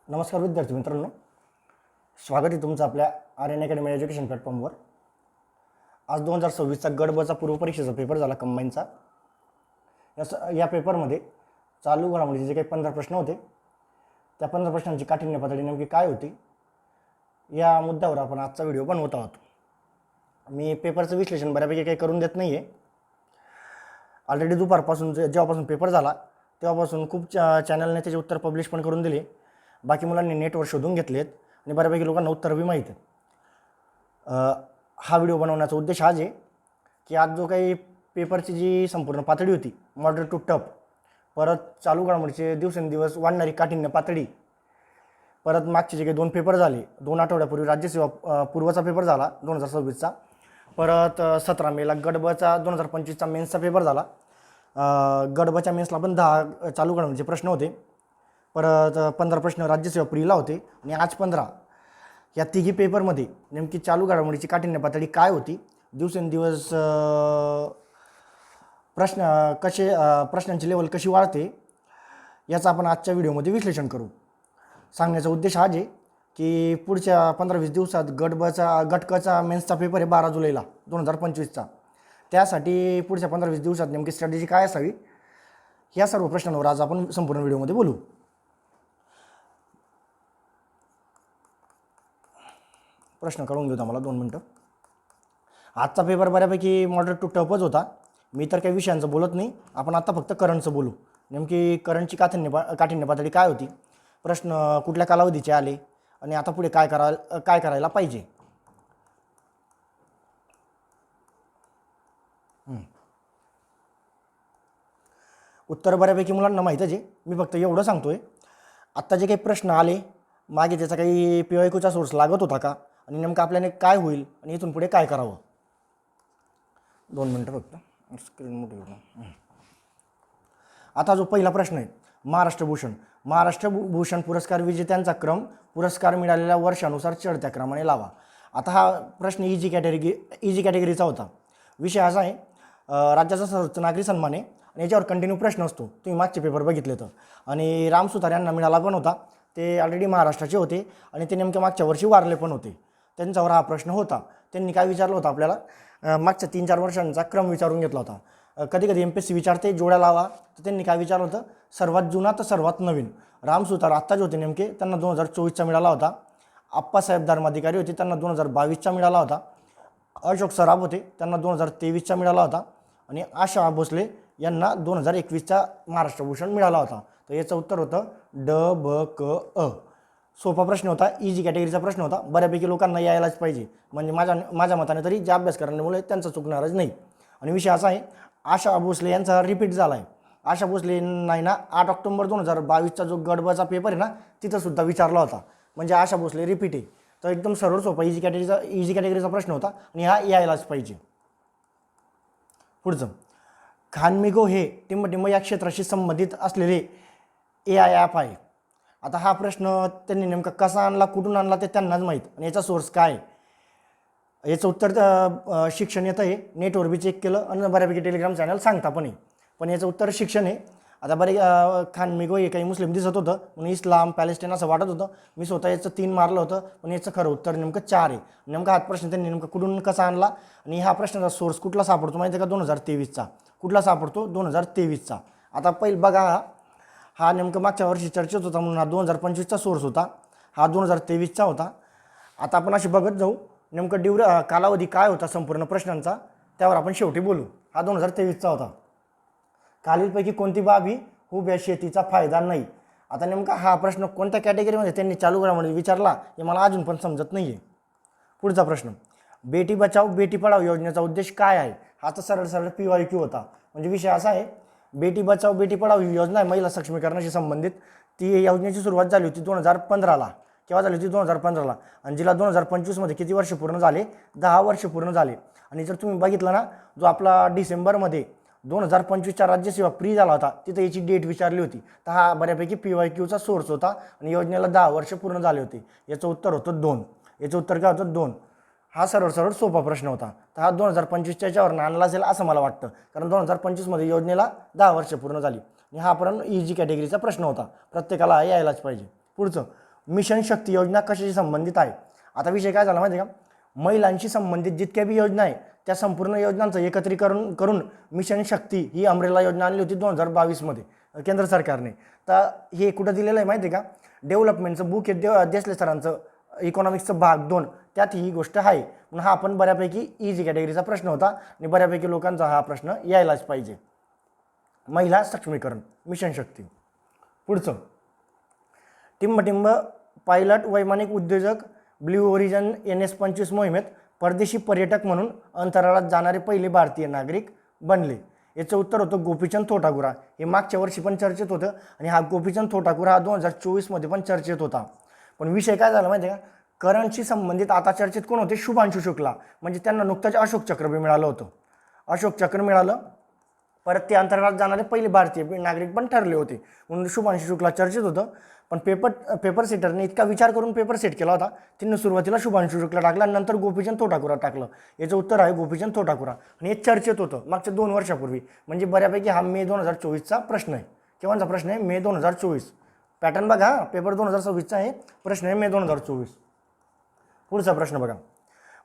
नमस्कार विद्यार्थी मित्रांनो, स्वागत आहे तुमचं आपल्या आर्यन अकॅडमी एज्युकेशन प्लॅटफॉर्मवर। आज 2026चा गट ब चा पूर्वपरीक्षेचा पेपर झाला कंबाईनचा। या पेपरमध्ये चालू घडामोडीचे जे काही 15 प्रश्न होते, त्या 15 प्रश्नांची काठिण्य पातळी नेमकी काय होती या मुद्द्यावर आपण आजचा व्हिडिओ बनवत आहोत। मी पेपरचं विश्लेषण बऱ्यापैकी काही करून देत नाही आहे। ऑलरेडी दुपारपासून जेव्हापासून पेपर झाला तेव्हापासून खूप चॅनलने त्याचे उत्तर पब्लिश पण करून दिले। बाकी मुलांनी नेटवर शोधून घेतलेत आणि बऱ्यापैकी लोकांना उत्तर बी माहीत आहेत। हा व्हिडिओ बनवण्याचा उद्देश हाच आहे की आज जो काही पेपरची जी संपूर्ण पातळी होती, मॉडरेट टू टफ, परत चालू घडामोडीचे दिवसेंदिवस वाढणारी काठिण्य पातळी, परत मागचे जे काही 2 पेपर झाले, 2 आठवड्यापूर्वी राज्यसेवा पूर्वचा पेपर झाला 2026चा, परत 17 मेला गट ब चा 2025चा मेन्सचा पेपर झाला। गट ब च्या मेन्सला पण 10 चालू घडामोडीचे प्रश्न होते, परत 15 प्रश्न राज्यसेवा प्रीला होते आणि आज 15। या तिघी पेपरमध्ये नेमकी चालू घडामोडीची काठिण्य पातळी काय होती, दिवसेंदिवस प्रश्नांची लेवल कशी वाढते याचं आपण आजच्या व्हिडिओमध्ये विश्लेषण करू। सांगण्याचा उद्देश हाच आहे की पुढच्या 15-20 दिवसात गट क चा मेन्सचा पेपर आहे 12 जुलैला 2025चा। त्यासाठी पुढच्या 15-20 दिवसात नेमकी स्ट्रॅटेजी काय असावी या सर्व प्रश्नांवर आज आपण संपूर्ण व्हिडिओमध्ये बोलू। प्रश्न करून घेऊ आम्हाला 2 मिनटं। आजचा पेपर बऱ्यापैकी मॉडरेट टू टफच होता। मी तर काही विषयांचं बोलत नाही, आपण आता फक्त करंटचं बोलू। नेमकी करंटची काठिण्य पातळी काय होती, प्रश्न कुठल्या कालावधीचे आले आणि आता पुढे काय करायला पाहिजे। उत्तर बऱ्यापैकी मुलांना माहीतच आहे, मी फक्त एवढं सांगतोय आत्ता जे काही प्रश्न आले मागे त्याचा काही PYQचा सोर्स लागत होता का आणि नेमकं आपल्याने काय होईल आणि इथून पुढे काय करावं। 2 मिनटं फक्त स्क्रीन मोठी करू। आता जो पहिला प्रश्न आहे, महाराष्ट्र भूषण पुरस्कार विजेत्यांचा क्रम पुरस्कार मिळालेल्या वर्षानुसार चढत्या क्रमाने लावा। आता हा प्रश्न इजी कॅटेगरीचा होता। विषय असा आहे, राज्याचा सर्वोच्च नागरी सन्मान आहे आणि याच्यावर कंटिन्यू प्रश्न असतो, तुम्ही मागचे पेपर बघितले तर। आणि राम सुतार यांना मिळाला पण होता, ते ऑलरेडी महाराष्ट्राचे होते आणि ते नेमक्या मागच्या वर्षी वारले पण होते। त्यांच्यावर हा प्रश्न होता। त्यांनी काय विचारलं होतं आपल्याला, मागच्या 3-4 वर्षांचा क्रम विचारून घेतला होता। कधी कधी MPSC विचारते जोड्या लावा, तर त्यांनी काय विचारलं होतं, सर्वात जुना तर सर्वात नवीन। राम सुतार आत्ता जे होते नेमके त्यांना 2024चा मिळाला होता। आप्पासाहेब धर्माधिकारी होते, त्यांना 2022चा मिळाला होता। अशोक सराफ होते, त्यांना 2023चा मिळाला होता आणि आशा भोसले यांना 2021चा महाराष्ट्र भूषण मिळाला होता। तर याचं उत्तर होतं ड ब क अ। सोपा प्रश्न होता, इजी कॅटेगरीचा प्रश्न होता, बऱ्यापैकी लोकांना यायलाच पाहिजे, म्हणजे माझ्या मताने तरी जे अभ्यास करण्यामुळे त्यांचं चुकणारच नाही। आणि विषय असा आहे, आशा भोसले यांचा रिपीट झाला आहे। आशा भोसले नाही ना 8 ऑक्टोबर 2022चा जो गट ब चा पेपर आहे ना, तिथं सुद्धा विचारला होता, म्हणजे आशा भोसले रिपीट आहे। तर एकदम सरळ सोपा इजी कॅटेगरीचा प्रश्न होता आणि हा यायलाच पाहिजे। पुढचं, खानमिगो हे टिंबटिंब या क्षेत्राशी संबंधित असलेले AIF आहे। आता हा प्रश्न त्यांनी नेमका कसा आणला, कुठून आणला ते त्यांनाच माहीत आणि याचा सोर्स काय। याचं उत्तर शिक्षण येतं आहे, नेटवर बी चेक केलं आणि बऱ्यापैकी टेलिग्राम चॅनल सांगता पण आहे, पण याचं उत्तर शिक्षण आहे। आता खानमिगो हे काही मुस्लिम दिसत होतं म्हणून इस्लाम पॅलेस्टाईन असं वाटत होतं, मी स्वतः याचं 3 मारलं होतं, पण याचं खरं उत्तर नेमकं 4 आहे। नेमका हा प्रश्न त्यांनी नेमका कुठून कसा आणला आणि हा प्रश्नाचा सोर्स कुठला सापडतो माहिती आहे का, 2023चा। कुठला सापडतो, 2023चा। आता पहिलं बघा, हा नेमकं मागच्या वर्षी चर्चेत होता म्हणून हा 2025चा सोर्स होता, हा 2023चा होता। आता आपण अशी बघत जाऊ नेमकं कालावधी काय होता संपूर्ण प्रश्नांचा, त्यावर आपण शेवटी बोलू। हा 2023चा होता। खालीलपैकी कोणती बाब ही उभ्या शेतीचा फायदा नाही। आता नेमका हा प्रश्न कोणत्या कॅटेगरीमध्ये त्यांनी चालू घडामोडी विचारला हे मला अजून पण समजत नाही आहे। पुढचा प्रश्न, बेटी बचाव बेटी पढाओ योजनेचा उद्देश काय आहे। हा तर सरळ PYQ होता। म्हणजे विषय असा आहे, बेटी बचाव बेटी पढाओ ही योजना आहे महिला सक्षमीकरणाशी संबंधित। ती योजनेची सुरुवात झाली होती 2015ला। केव्हा झाली होती, 2015ला। आणि जिला 2025मध्ये किती वर्ष पूर्ण झाले, 10 वर्ष पूर्ण झाले। आणि जर तुम्ही बघितलं ना, जो आपला डिसेंबरमध्ये 2025चा राज्यसेवा प्री झाला होता, तिथे याची डेट विचारली होती। तर हा बऱ्यापैकी PYQचा सोर्स होता आणि योजनेला 10 वर्ष पूर्ण झाले होते। याचं उत्तर होतं 2। याचं उत्तर काय होतं, 2। हा सरळ सोपा प्रश्न होता। तर हा 2025च्या याच्यावर आणला असेल असं मला वाटतं, कारण 2025मध्ये योजनेला 10 वर्ष पूर्ण झाली आणि हा पण इजी कॅटेगरीचा प्रश्न होता, प्रत्येकाला यायलाच पाहिजे। पुढचं, मिशन शक्ती योजना कशाशी संबंधित आहे? आता विषय काय झाला माहिती आहे का, महिलांशी संबंधित जितक्या बी योजना आहे त्या संपूर्ण योजनांचं एकत्रीकरण करून मिशन शक्ती ही अमरेला योजना आणली होती 2022मध्ये केंद्र सरकारने. तर हे कुठं दिलेलं आहे माहिती आहे का, डेव्हलपमेंटचं बुक आहे देसले सरांचं, इकॉनॉमिक्सचं भाग 2, त्यात ही गोष्ट आहे. पण हा पण बऱ्यापैकी इझी कॅटेगरीचा प्रश्न होता आणि बऱ्यापैकी लोकांचा हा प्रश्न यायलाच पाहिजे. महिला सक्षमीकरण मिशन शक्ती. पुढचं, टिंबटिंब पायलट वैमानिक उद्योजक ब्ल्यू ओरिजन NS-25 मोहिमेत परदेशी पर्यटक म्हणून अंतराळात जाणारे पहिले भारतीय नागरिक बनले. याचं उत्तर होतं गोपीचंद थोटागुरा. हे मागच्या वर्षी पण चर्चेत होतं आणि हा गोपीचंद थोटागुरा हा 2024मध्ये पण चर्चेत होता. पण विषय काय झाला माहिती आहे का, करंटशी संबंधित आता चर्चेत कोण होते, शुभांशु शुक्ला. म्हणजे त्यांना नुकतंच अशोक चक्र बी मिळालं होतं, अशोक चक्र मिळालं. परत ते अंतराळात जाणारे पहिले भारतीय नागरिक पण ठरले होते म्हणून शुभांशु शुक्ला चर्चेत होतं. पण पेपर सेटरने इतका विचार करून पेपर सेट केला होता, त्यांनी सुरुवातीला शुभांशु शुक्ला टाकला, नंतर गोपीचंद थोटागुरा टाकलं. याचं उत्तर आहे गोपीचंद थोटागुरा. आणि हे चर्चेत होतं मागच्या 2 वर्षापूर्वी. म्हणजे बऱ्यापैकी हा मे 2024चा प्रश्न आहे. केव्हाचा प्रश्न आहे? मे 2024. पॅटर्न बघा, पेपर 2026चा आहे, प्रश्न आहे मे 2024. पुढचा प्रश्न बघा,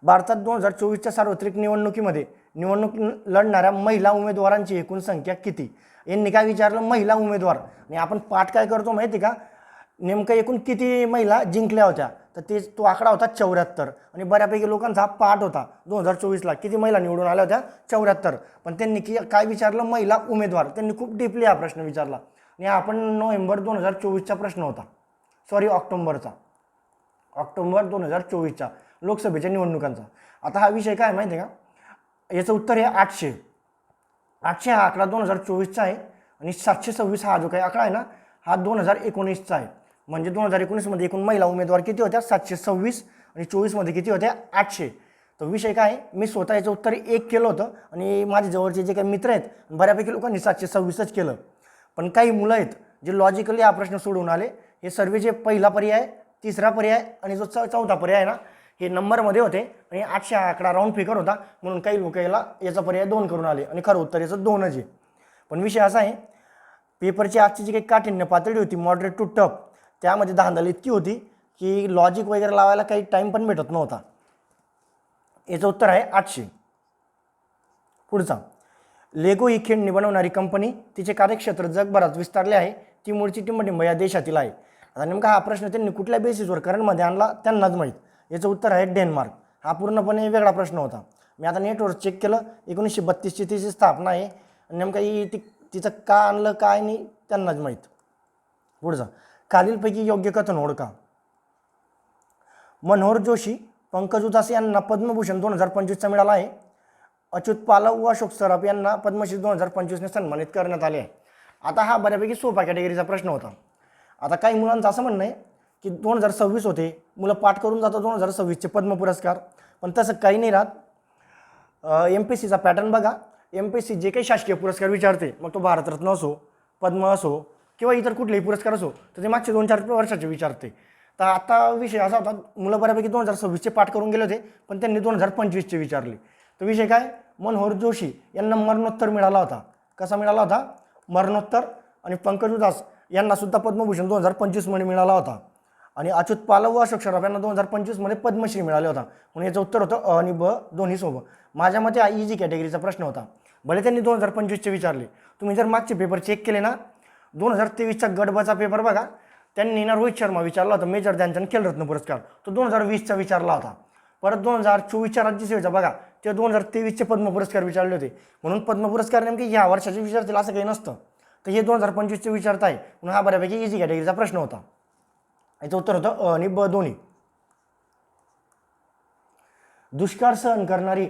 भारतात 2024च्या सार्वत्रिक निवडणुकीमध्ये निवडणूक लढणाऱ्या महिला उमेदवारांची एकूण संख्या किती? यांनी काय विचारलं, महिला उमेदवार. आणि आपण पाठ काय करतो माहिती का, नेमकं एकूण किती महिला जिंकल्या होत्या, तर तो आकडा होता 74. आणि बऱ्यापैकी लोकांचा हा पाठ होता 2024ला किती महिला निवडून आल्या होत्या, 74. पण त्यांनी काय विचारलं, महिला उमेदवार. त्यांनी खूप डीपली हा प्रश्न विचारला आणि आपण नोव्हेंबर 2024चा प्रश्न होता, सॉरी ऑक्टोबरचा, ऑक्टोबर 2024च्या लोकसभेच्या निवडणुकांचा. आता हा विषय काय माहिती आहे का, याचं उत्तर आहे 800. 800 हा आकडा 2024चा आहे आणि 726 हा जो काही आकडा आहे ना, हा 2019चा आहे. म्हणजे 2019मध्ये एकूण महिला उमेदवार किती होत्या, 726. आणि 24मध्ये किती होत्या, 800. तर विषय काय, मी स्वतः याचं उत्तर 1 केलं होतं आणि माझे जवळचे जे काही मित्र आहेत बऱ्यापैकी लोकांनी 726च केलं. पण काही मुलं आहेत जे लॉजिकली हा प्रश्न सोडवून आले. हे सर्व जे पहिला पर्याय, तिसरा पर्याय आणि जो चौथा पर्याय आहे ना, हे नंबरमध्ये होते आणि 800 हा आकडा राऊंड फिगर होता म्हणून काही लोक याचा पर्याय 2 करून आले आणि खरं उत्तर याचं 2च आहे. पण विषय असा आहे, पेपरची आजची जी काही काठिण्य पातळी होती मॉडरेट टू टफ, त्यामध्ये धांदल इतकी होती की लॉजिक वगैरे लावायला काही टाईम पण भेटत नव्हता. याचं उत्तर आहे 800. पुढचा, लेगो ही खेळणी बनवणारी कंपनी, तिचे कार्यक्षेत्र जगभरात विस्तारले आहे, ती मूळची टिंबटिंब या देशातील आहे. आता नेमका हा प्रश्न त्यांनी कुठल्या बेसिसवर करंटमध्ये आणला त्यांनाच माहीत. याचं उत्तर आहे डेन्मार्क. हा पूर्णपणे वेगळा प्रश्न होता. मी आता नेटवर चेक केलं, 1932ची तिची स्थापना आहे. नेमका तिचं का आणलं काय नाही त्यांनाच माहीत. पुढचा, खालीलपैकी योग्य कथन ओळखा. मनोहर जोशी, पंकज उदास यांना पद्मभूषण 2025चा मिळाला आहे. अच्युत पालव व अशोक सराफ यांना पद्मश्री 2025ने सन्मानित करण्यात आले आहे. आता हा बऱ्यापैकी सोपा कॅटेगरीचा प्रश्न होता. आता काही मुलांचं असं म्हणणं आहे की 2026 होते, मुलं पाठ करून जातात 2026चे पद्म पुरस्कार, पण तसं काही नाही राहत. MPSCचा पॅटर्न बघा, MPSC जे काही शासकीय पुरस्कार विचारते, मग तो भारतरत्न असो, पद्म असो किंवा इतर कुठलेही पुरस्कार असो, तर ते मागचे 2-4 वर्षाचे विचारते. तर आता विषय असा होता, मुलं बऱ्यापैकी 2026चे पाठ करून गेले होते पण त्यांनी 2025चे विचारले. तर विषय काय, मनोहर जोशी यांना मरणोत्तर मिळाला होता. कसा मिळाला होता, मरणोत्तर. आणि पंकज उदास यांना सुद्धा पद्मभूषण 2025मध्ये मिळाला होता. आणि अच्युत पालव व अशोक सराफ यांना 2025मध्ये पद्मश्री मिळाले होता. म्हणून याचं उत्तर होतं अ आणि ब दोन्ही सोबत. माझ्या मते हा इझी कॅटेगरीचा प्रश्न होता. भले त्यांनी 2025चे विचारले. तुम्ही जर मागचे पेपर चेक केले ना, 2023चा गट बचा पेपर बघा, त्यांनी ना रोहित शर्मा विचारला होता, मेजर ध्यानचंद खेलरत्न पुरस्कार, तो 2020चा विचारला होता. परत 2024च्या राज्यसेवेचा बघा, ते 2023चे पद्म पुरस्कार विचारले होते. म्हणून पद्म पुरस्कार नेमके ह्या वर्षाचे विचारतील असं काही नसतं. तर हे 2025चे विचारत आहे म्हणून हा बऱ्यापैकी इझी कॅटेगरीचा प्रश्न होता. याचं उत्तर होतं अ आणि ब दोन्ही. दुष्काळ सहन करणारी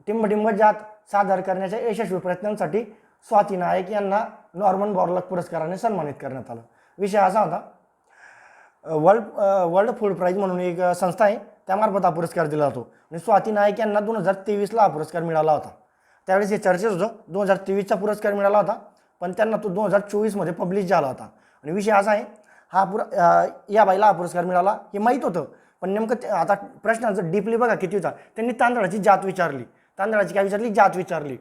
टिंबटिंब जात सादर करण्याच्या यशस्वी प्रयत्नांसाठी स्वाती नायक यांना नॉर्मन बॉरलॉग पुरस्काराने सन्मानित करण्यात आलं. विषय असा होता, वर्ल्ड फूड प्राईज म्हणून एक संस्था आहे, त्यामार्फत हा पुरस्कार दिला जातो. आणि स्वाती नायक यांना 2023ला हा पुरस्कार मिळाला होता. त्यावेळेस हे चर्चेत होतं, 2023चा पुरस्कार मिळाला होता पण त्यांना तो 2024मध्ये पब्लिश झाला होता. आणि विषय असा आहे, या बाईला हा पुरस्कार मिळाला हे माहीत होतं, पण नेमकं आता प्रश्नांचं डीपली बघा किती होता. त्यांनी तांदळाची जात विचारली, तांदळाची काय विचारली, जात विचारली.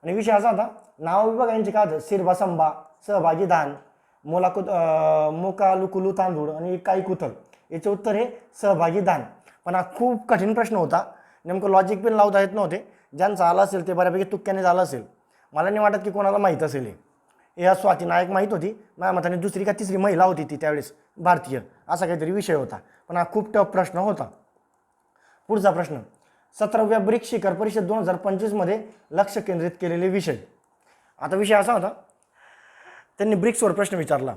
आणि विषय असा होता, नाव बघा यांचे काय होतं, सिरबा संभा, सहभागी धान, मोकालुकुलू तांदूळ आणि काही कुथल, याचे उत्तर हे सहभागी दान. पण हा खूप कठीण प्रश्न होता, नेमकं लॉजिक पण लावता येत नव्हते. ज्यांचं आलं असेल ते बऱ्यापैकी तुक्क्याने झालं असेल. मला नाही वाटत की कोणाला माहीत असेल हे. या स्वाती नायक माहीत होती, माझ्या मताने दुसरी का तिसरी महिला होती ती त्यावेळेस भारतीय, असा काहीतरी विषय होता. पण हा खूप टफ प्रश्न होता. पुढचा प्रश्न, 17व्या ब्रिक्स शिखर परिषद 2025 मध्ये लक्ष केंद्रित केलेले विषय. आता विषय असा होता, त्यांनी ब्रिक्सवर प्रश्न विचारला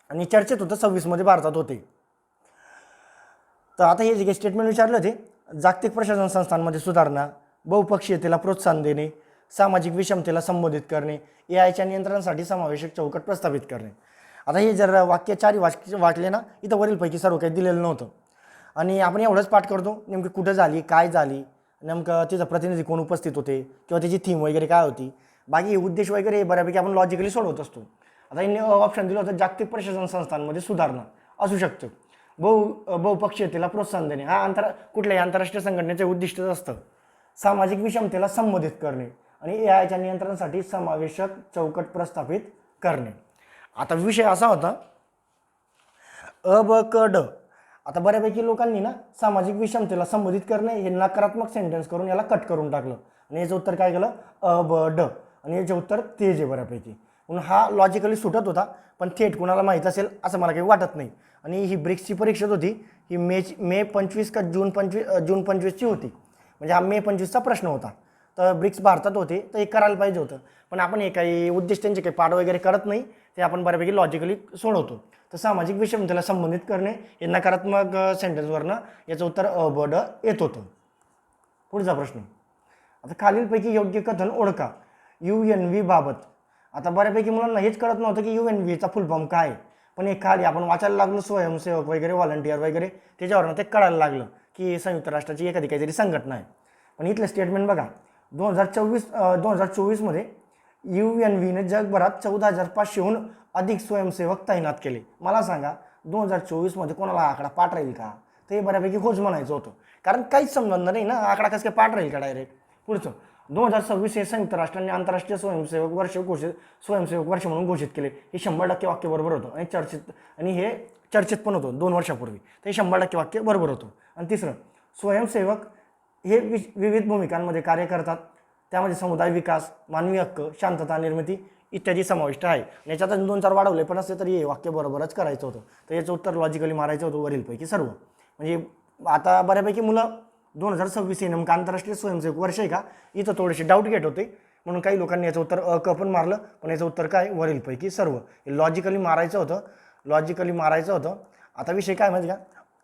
आणि चर्चेत होतं 26 मध्ये भारतात होते. तर आता हे जे काही स्टेटमेंट विचारलं ते, जागतिक प्रशासन संस्थांमध्ये सुधारणा, बहुपक्षीयतेला प्रोत्साहन देणे, सामाजिक विषमतेला संबोधित करणे, एआयच्या नियंत्रणासाठी समावेशक चौकट प्रस्थापित करणे. आता हे जर वाक्य चारी वाटले ना, इथं वरीलपैकी सर्व काही दिलेलं नव्हतं. आणि आपण एवढंच पाठ करतो नेमकी कुठं झाली, काय झाली, नेमकं तिचं प्रतिनिधी कोण उपस्थित होते, किंवा त्याची थीम वगैरे काय होती, बाकी उद्देश वगैरे बऱ्यापैकी आपण लॉजिकली सोडवत असतो. आता यांनी ऑप्शन दिलं होतं, जागतिक प्रशासन संस्थांमध्ये सुधारणा असू शकतं, बहुपक्षीयतेला प्रोत्साहन देणे, हा कुठल्याही आंतरराष्ट्रीय संघटनेचे उद्दिष्टच असतं, सामाजिक विषमतेला संबोधित करणे आणि एआयच्या नियंत्रणासाठी समावेशक चौकट प्रस्थापित करणे. आता विषय असा होता ड. आता बऱ्यापैकी लोकांनी ना सामाजिक विषमतेला संबोधित करणे हे नकारात्मक सेंटेन्स करून याला कट करून टाकलं आणि याचं उत्तर काय केलं ड, आणि याचे उत्तर तेज आहे बऱ्यापैकी. म्हणून हा लॉजिकली सुटत होता, पण थेट कुणाला माहीत असेल असं मला काही वाटत नाही. आणि ही ब्रिक्सची परीक्षा होती, ही मे 25 का जून 25ची होती, म्हणजे हा मे 25चा प्रश्न होता. तर ब्रिक्स भारतात होते तर हे करायला पाहिजे होतं, पण आपण हे काही उद्देश त्यांचे काही पाठ वगैरे करत नाही, ते आपण बऱ्यापैकी लॉजिकली सोडवतो. तर सामाजिक विषमतेला संबंधित करणे हे नकारात्मक सेंटेन्सवरनं याचं उत्तर ड येत होतं. पुढचा प्रश्न, आता खालीलपैकी योग्य कथन ओळखा UNV बाबत. आता बऱ्यापैकी मुलांना हेच कळत नव्हतं की UNVचा फुल फॉर्म काय, पण हे खाली आपण वाचायला लागलो स्वयंसेवक वगैरे, व्हॉलंटियर वगैरे, त्याच्यावरनं ते कळायला लागलं की संयुक्त राष्ट्राची एखादी काहीतरी संघटना आहे. पण इथलं स्टेटमेंट बघा, 2024 मध्ये UNVने जगभरात 14,500हून अधिक स्वयंसेवक तैनात केले. मला सांगा 2024 मध्ये कोणाला आकडा पाठ राहील का? ते बऱ्यापैकी होच म्हणायचं होतं, कारण काहीच संबंध नाही ना, आकडा कसं काय पाठ राहील का डायरेक्ट. पुढचं, 2026 हे संयुक्त राष्ट्रांनी आंतरराष्ट्रीय स्वयंसेवक वर्ष म्हणून घोषित केले. हे 100% वाक्य बरोबर होतं आणि हे चर्चेत पण होतं 2 वर्षापूर्वी, ते 100% वाक्य बरोबर होतं. आणि तिसरं, स्वयंसेवक हे विविध भूमिकांमध्ये कार्य करतात, त्यामध्ये समुदाय विकास, मानवी हक्क, शांतता निर्मिती इत्यादी समाविष्ट आहे. याच्यात 2-4 वाढवले पण असते तरी हे वाक्य बरोबरच करायचं होतं. तर याचं उत्तर लॉजिकली मारायचं होतं वरीलपैकी सर्व. म्हणजे आता बऱ्यापैकी मुलं 2026 हे नेमकं आंतरराष्ट्रीय स्वयंसेवक वर्ष आहे का, इथं थोडेसे डाऊट घेत होते, म्हणून काही लोकांनी याचं उत्तर क पण मारलं, पण याचं उत्तर काय वरीलपैकी सर्व. हे लॉजिकली मारायचं होतं. आता विषय काय माहिती का,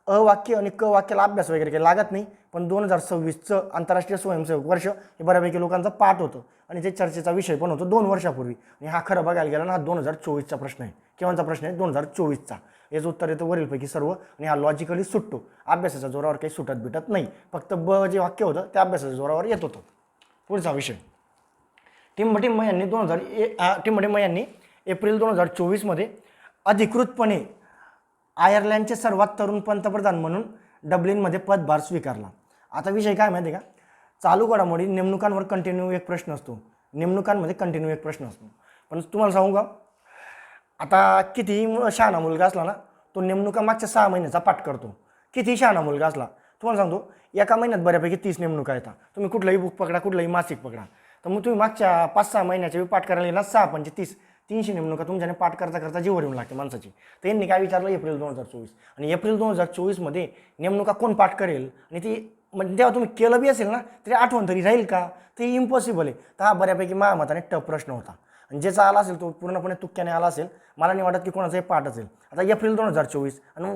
वाक्य आणि क वाक्याला अभ्यास वगैरे काही लागत नाही, पण 2026चं आंतरराष्ट्रीय स्वयंसेवक वर्ष हे बऱ्यापैकी लोकांचा पाठ होतं आणि ते चर्चेचा विषय पण होतो 2 वर्षापूर्वी. आणि हा खरं बघायला गेला ना, हा 2024चा प्रश्न आहे. केव्हाचा प्रश्न आहे? 2024चा. याचं उत्तर येतं वरीलपैकी सर्व. आणि हा लॉजिकली सुटतो, अभ्यासाच्या जोरावर काही सुटत बिटत नाही, फक्त जे वाक्य होतं त्या अभ्यासाच्या जोरावर येत होतं. पुढचा विषय, टिंबटिंब यांनी एप्रिल 2024 मध्ये अधिकृतपणे आयर्लंडचे सर्वात तरुण पंतप्रधान म्हणून डब्लिनमध्ये पदभार स्वीकारला. आता विषय काय माहिती आहे का, चालू घडामोडी नेमणुकांवर कंटिन्यू एक प्रश्न असतो, पण तुम्हाला सांगू का, आता कितीही शहाणा मुलगा असला ना, तो नेमणुका मागच्या 6 महिन्याचा पाठ करतो. कितीही शहाणा मुलगा असला, तुम्हाला सांगतो एका महिन्यात बऱ्यापैकी 30 नेमणुका येतात. तुम्ही कुठलंही बुक पकडा, कुठलंही मासिक पकडा, तर मग तुम्ही मागच्या 5-6 महिन्याचे पाठ करायला येणार, 6 × 5 = 30, 300 नेमणुका तुमच्याने पाठ करता जीवर येऊन लागते माणसाची. तर यांनी काय विचारलं, एप्रिल 2024, आणि एप्रिल 2024 मध्ये नेमणुका कोण पाठ करेल, आणि ती म्हणजे तेव्हा तुम्ही केलं बी असेल ना तरी आठवण तरी राहील का, ते इम्पॉसिबल आहे. तर हा बऱ्यापैकी माझ्या मताने टफ प्रश्न होता, आणि ज्याचा आला असेल तो पूर्णपणे तुक्क्याने आला असेल. मला नाही वाटत की कोणाचाही पाठ असेल. आता एप्रिल 2024, आणि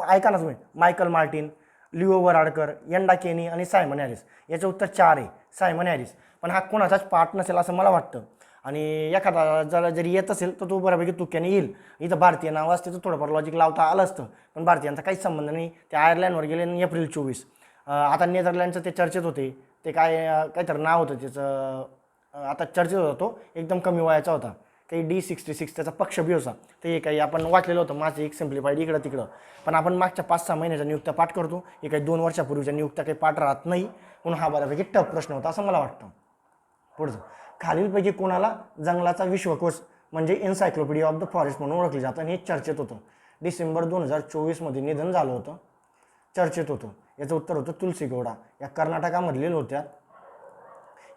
ऐका ना तुम्ही, मायकल मार्टिन, लिओ वराडकर, यंडा केनी आणि सायमन हॅरिस, याचं उत्तर 4 आहे, सायमन हॅरिस. पण हा कोणाचाच पाठ नसेल असं मला वाटतं, आणि एखादा जरी येत असेल तर तो बऱ्यापैकी तुक्क्याने येईल. इथं भारतीय नाव असते तर थोडंफार लॉजिक लावता आलं असतं, पण भारतीयांचा काहीच संबंध नाही. ते आयर्लंडवर गेले आणि एप्रिल 24. आता नेदरलँडचं ते चर्चेत होते, ते काहीतरी नाव होतं त्याचं, आता चर्चेत होता, तो एकदम कमी वयाचा होता, काही D66 त्याचा पक्ष बी होता. ते काही आपण वाचलेलं होतं माझं एक सिम्प्लिफाईड इकडं तिकडं. पण आपण मागच्या 5-6 महिन्याच्या नियुक्त्या पाठ करतो, हे काही 2 वर्षापूर्वीच्या नियुक्त्या काही पाठ राहत नाही, म्हणून हा बऱ्यापैकी टफ प्रश्न होता असं मला वाटतं. पुढचं, खालीलपैकी कोणाला जंगलाचा विश्वकोश म्हणजे एन्सायक्लोपीडिया ऑफ द फॉरेस्ट म्हणून ओळखली जातं आणि हे चर्चेत होतं. डिसेंबर 2024मध्ये निधन झालं होतं, चर्चेत होतं. याचं उत्तर होतं तुलसी गौडा. या कर्नाटकामधील होत्या.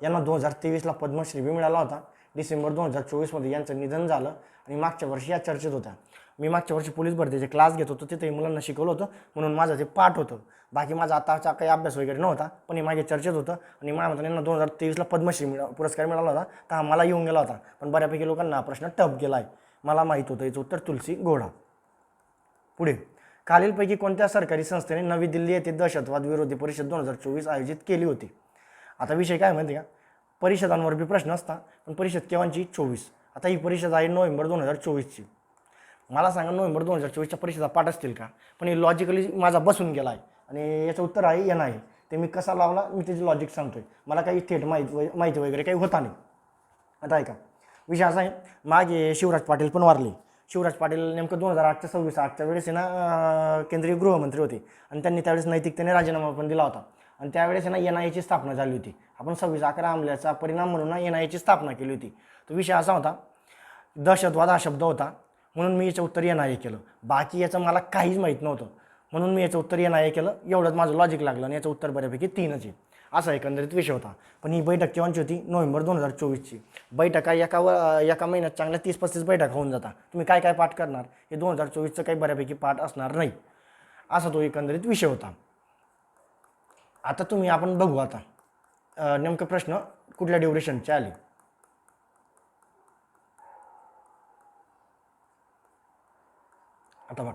यांना 2023ला पद्मश्री बी मिळाला होता. डिसेंबर 2024मध्ये यांचं निधन झालं आणि मागच्या वर्षी या चर्चेत होत्या. मी मागच्या वर्षी पोलीस भरतीचे क्लास घेत होतो, तिथे मुलांना शिकवलं होतं म्हणून माझं ते पाठ होतं. बाकी माझा आताचा काही अभ्यास वगैरे नव्हता, पण हे मागे चर्चेत होतं आणि माझ्या मताने यांना 2023ला पद्मश्री पुरस्कार मिळाला होता. तर हा मला येऊन गेला होता, पण बऱ्यापैकी लोकांना हा प्रश्न टफ गेला आहे. मला माहीत होतं. याचं उत्तर तुलसी गौडा. पुढे, खालीलपैकी कोणत्या सरकारी संस्थेने नवी दिल्ली येथे दहशतवाद विरोधी परिषद 2024 आयोजित केली होती? आता विषय काय माहिती का, परिषदांवर बी प्रश्न असता, पण परिषद केव्हाची? 24. आता ही परिषद आहे नोव्हेंबर 2024ची. मला सांगा नोव्हेंबर 2024च्या परिषदा पाठ असतील का? पण हे लॉजिकली माझा बसून गेला आहे आणि याचं उत्तर आहे एन आहे. ते मी कसा लावला मी त्याची लॉजिक सांगतोय. मला काही थेट माहिती वगैरे काही होता नाही. आता ऐका, विषय असा आहे, मागे शिवराज पाटील पण वारले. शिवराज पाटील नेमकं 2008च्या 26/8च्या वेळेस ना केंद्रीय गृहमंत्री होते आणि त्यांनी त्यावेळेस नैतिकतेने राजीनामा पण दिला होता आणि त्यावेळेस ना NIAची स्थापना झाली होती. आपण 26/11 अंमल्याचा परिणाम म्हणून ना NIAची स्थापना केली होती. तो विषय असा होता, दहशतवाद हा शब्द होता म्हणून मी याचं उत्तर NIA केलं. बाकी याचं मला काहीच माहीत नव्हतं म्हणून मी याचं उत्तर NIA केलं. एवढंच माझं लॉजिक लागलं आणि याचं उत्तर बऱ्यापैकी 3च आहे. असा एकंदरीत विषय होता. पण ही बैठक केव्हाची होती? नोव्हेंबर 2024ची. बैठका एका महिन्यात चांगल्या 30-35 बैठका होऊन जातात. तुम्ही काय काय पाठ करणार? हे 2024चं काही बऱ्यापैकी पाठ असणार नाही. असा तो एकंदरीत विषय होता. आता आपण बघू आता नेमकं प्रश्न कुठल्या ड्युरेशनचे आले. आता बघा,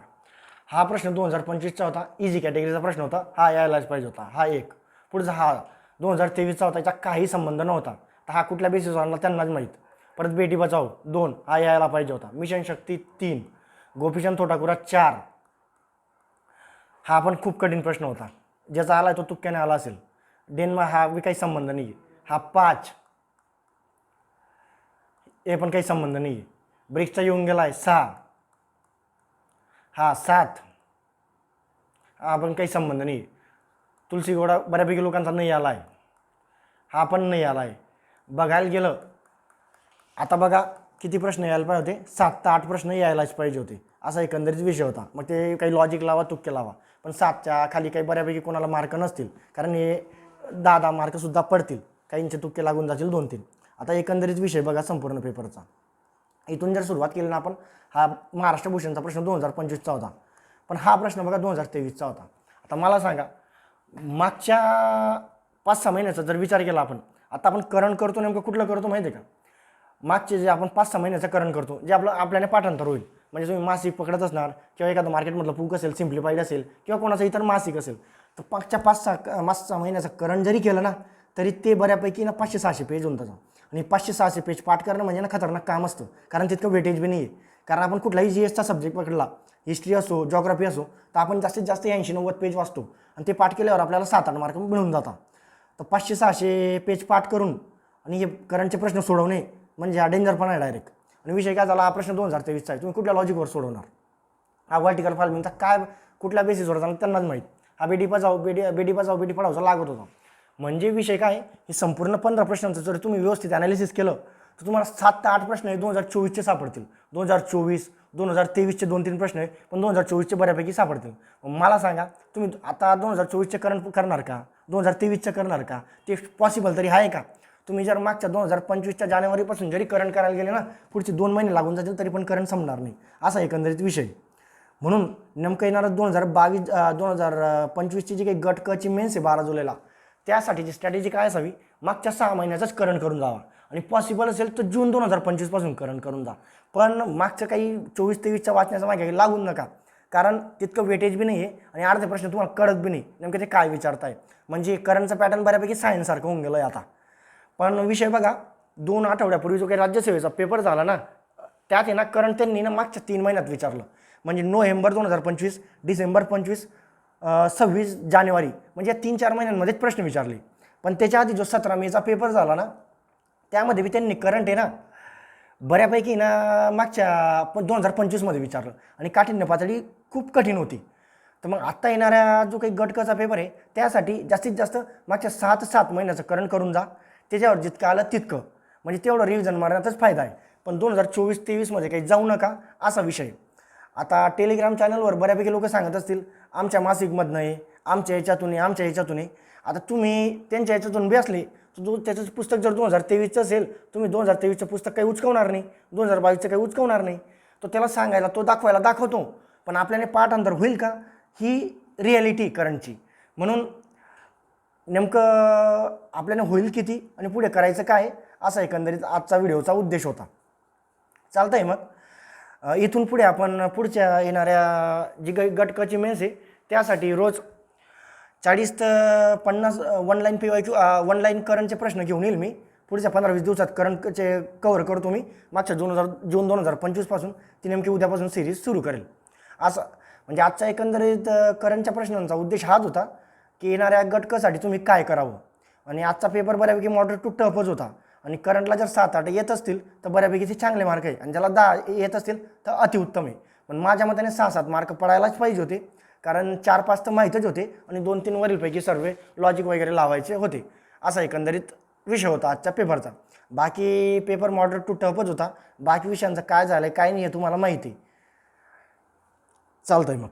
हा प्रश्न 2025चा होता, इझी कॅटेगरीचा प्रश्न होता, हा यायलाच पाहिजे होता. हा एक. पुढचा हा 2023चा होता, याचा काही संबंध नव्हता. तर हा कुठल्या बेसिसवर आणला त्यांनाच माहीत. परत बेटी बचाओ 2, हा यायला पाहिजे होता. मिशन शक्ती 3, गोपीचंद थोटाकुरा 4. हा पण खूप कठीण प्रश्न होता, ज्याचा आला तो तुक्क्याने आला असेल. डेन्मार्क हा बी काही संबंध नाही. हा 5, हे पण काही संबंध नाही. ब्रिक्सचा येऊन गेला आहे 6. हा 7, हा पण काही संबंध नाही. तुलसी गौडा बऱ्यापैकी लोकांचा नाही आला आहे. हा पण नाही आला आहे. बघायला गेलं आता बघा किती प्रश्न यायला पाहिजे होते, 7 ते 8 प्रश्न यायलाच पाहिजे होते. असा एकंदरीत विषय होता. मग ते काही लॉजिक लावा तुक्के लावा, पण 7च्या खाली काही बऱ्यापैकी कोणाला मार्क नसतील, कारण हे 10-10 मार्कसुद्धा पडतील. काहींचे तुक्के लागून जातील 2-3. आता एकंदरीत विषय बघा संपूर्ण पेपरचा. इथून जर सुरुवात केली ना आपण, हा महाराष्ट्र भूषणचा प्रश्न 2025चा होता, पण हा प्रश्न बघा 2023चा होता. आता मला सांगा, मागच्या 5-6 महिन्याचा जर विचार केला आपण, आता आपण करण करतो नेमकं कुठलं करतो माहिती आहे का? मागचे जे आपण 5-6 महिन्याचं करण करतो, जे आपल्याने पाठांतर होईल. म्हणजे तुम्ही मासिक पकडत असणार किंवा एखादं मार्केटमधलं बुक असेल, सिम्प्लिफाईड असेल किंवा कोणाचं इतर मासिक असेल, तर मागच्या 5-6 महिन्याचं करण जरी केलं ना, तरी ते बऱ्यापैकी ना 500-600 पेज होऊन जातं. आणि 500-600 पेज पाठ करणं म्हणजे ना खतरनाक काम असतं, कारण तितकं वेटेज बी नाही आहे. कारण आपण कुठलाही GSचा सब्जेक्ट पकडला, हिस्ट्री असो, जॉग्राफी असो, तर आपण जास्तीत जास्त 80-90 पेज वाचतो आणि ते पाठ केल्यावर आपल्याला 7-8 मार्क मिळून जातात. तर 500-600 पेज पाठ करून आणि हे करंटचे प्रश्न सोडवणे म्हणजे हा डेंजरपणा आहे डायरेक्ट. आणि विषय काय झाला, हा प्रश्न 2023चा आहे. तुम्ही कुठल्या लॉजिकवर सोडवणार? हा व्हर्टिकल फार्मिंगचा काय कुठल्या बेसिसवर झाला त्यांनाच माहीत. हा बेटी बचाओ बेटी पढाओचा लागत होता. म्हणजे विषय काय, हे संपूर्ण 15 प्रश्नांचं जर तुम्ही व्यवस्थित ॲनालिसिस केलं तर तुम्हाला 7 ते 8 प्रश्न हे 2024चे सापडतील. 2024, 2023चे 2-3 प्रश्न आहे, पण 2024चे बऱ्यापैकी सापडतील. मला सांगा, तुम्ही आता 2024चे करणार का? 2023चे करणार का? ते पॉसिबल तरी आहे का? तुम्ही जर मागच्या 2025च्या जानेवारीपासून जरी करंट करायला गेले ना, पुढचे 2 महिने लागून जातील तरी पण करंट संपणार नाही. असा एकंदरीत विषय. म्हणून नेमकं येणारं 2025ची जी काही गट कची मेन्स आहे 12 जुलैला, त्यासाठीची स्ट्रॅटेजी काय असावी, मागच्या 6 महिन्याचाच करंट करून जावा आणि पॉसिबल असेल तर जून 2025 पासून करंट करून जा. पण मागचं काही 24-23च्या वाचण्याचा मागे लागून नका, कारण तितकं वेटेज बी नाही आहे आणि अर्धे प्रश्न तुम्हाला कळत बी नाही नेमकं ते काय विचारताय. म्हणजे करंटचा पॅटर्न बऱ्यापैकी सायन्ससारखं होऊन गेलं आहे आता. पण विषय बघा, 2 आठवड्यापूर्वी जो काही राज्यसेवेचा पेपर झाला ना, त्यात आहे ना करंट त्यांनी ना मागच्या 3 महिन्यात विचारलं. म्हणजे नोव्हेंबर 2025, डिसेंबर 25, 26 जानेवारी, म्हणजे या 3-4 महिन्यांमध्येच प्रश्न विचारले. पण त्याच्या आधी जो 17 मेचा पेपर झाला ना, त्यामध्ये बी त्यांनी करंट आहे ना बऱ्यापैकी ना मागच्या 2025मध्ये विचारलं आणि काठिण्य पातळी खूप कठीण होती. तर मग आत्ता येणाऱ्या जो काही गटकाचा पेपर आहे त्यासाठी जास्तीत जास्त मागच्या 6 ते 7 महिन्याचं करंट करून जा. त्याच्यावर जितकं आलं तितकं, म्हणजे तेवढं रिव्हिजन मारण्याचाच फायदा आहे. पण 2024-23मध्ये काही जाऊ नका असा विषय. आता टेलिग्राम चॅनलवर बऱ्यापैकी लोक सांगत असतील आमच्या मासिकमधनं आहे, आमच्या ह्याच्यातून आहे, आमच्या ह्याच्यातून आहे. आता तुम्ही त्यांच्या ह्याच्यातून बसले तर त्याचं पुस्तक जर 2023चं असेल, तुम्ही 2023चं पुस्तक काही उचकवणार नाही, 2022चं काही उचकवणार नाही. तो त्याला सांगायला, तो दाखवायला दाखवतो, पण आपल्याला पाठांतर होईल का ही रिॲलिटी करंटची. म्हणून नेमकं आपल्याला होईल किती आणि पुढे करायचं काय असा एकंदरीत आजचा व्हिडिओचा उद्देश होता. चालतं आहे मग इथून पुढे आपण पुढच्या येणाऱ्या जी गटकाची मेन्स आहे त्यासाठी रोज 40 ते 50 ऑनलाईन PYQ ऑनलाईन करंटचे प्रश्न घेऊन येईल मी. पुढच्या 15-20 दिवसात करंटचे कव्हर करतो मी. मागच्या जून 2025 ती नेमकी उद्यापासून सिरीज सुरू करेल. असं म्हणजे आजचा एकंदरीत करंटच्या प्रश्नांचा उद्देश हाच होता की येणाऱ्या गटकासाठी तुम्ही काय करावं. आणि आजचा पेपर बऱ्यापैकी मॉडरेट टू टफच होता आणि करंटला जर 7-8 येत असतील तर बऱ्यापैकी ते चांगले मार्क आहे आणि ज्याला 10 येत असतील तर अतिउत्तम आहे. पण माझ्या मताने 6-7 मार्क पडायलाच पाहिजे होते, कारण 4-5 तर माहीतच होते आणि 2-3 वरीलपैकी सर्व लॉजिक वगैरे लावायचे होते. असा एकंदरीत विषय होता आजच्या पेपरचा. बाकी पेपर मॉडरेट टू टफच होता. बाकी विषयांचं काय झालं काय नाही हे तुम्हाला माहिती आहे. चालतंय मग.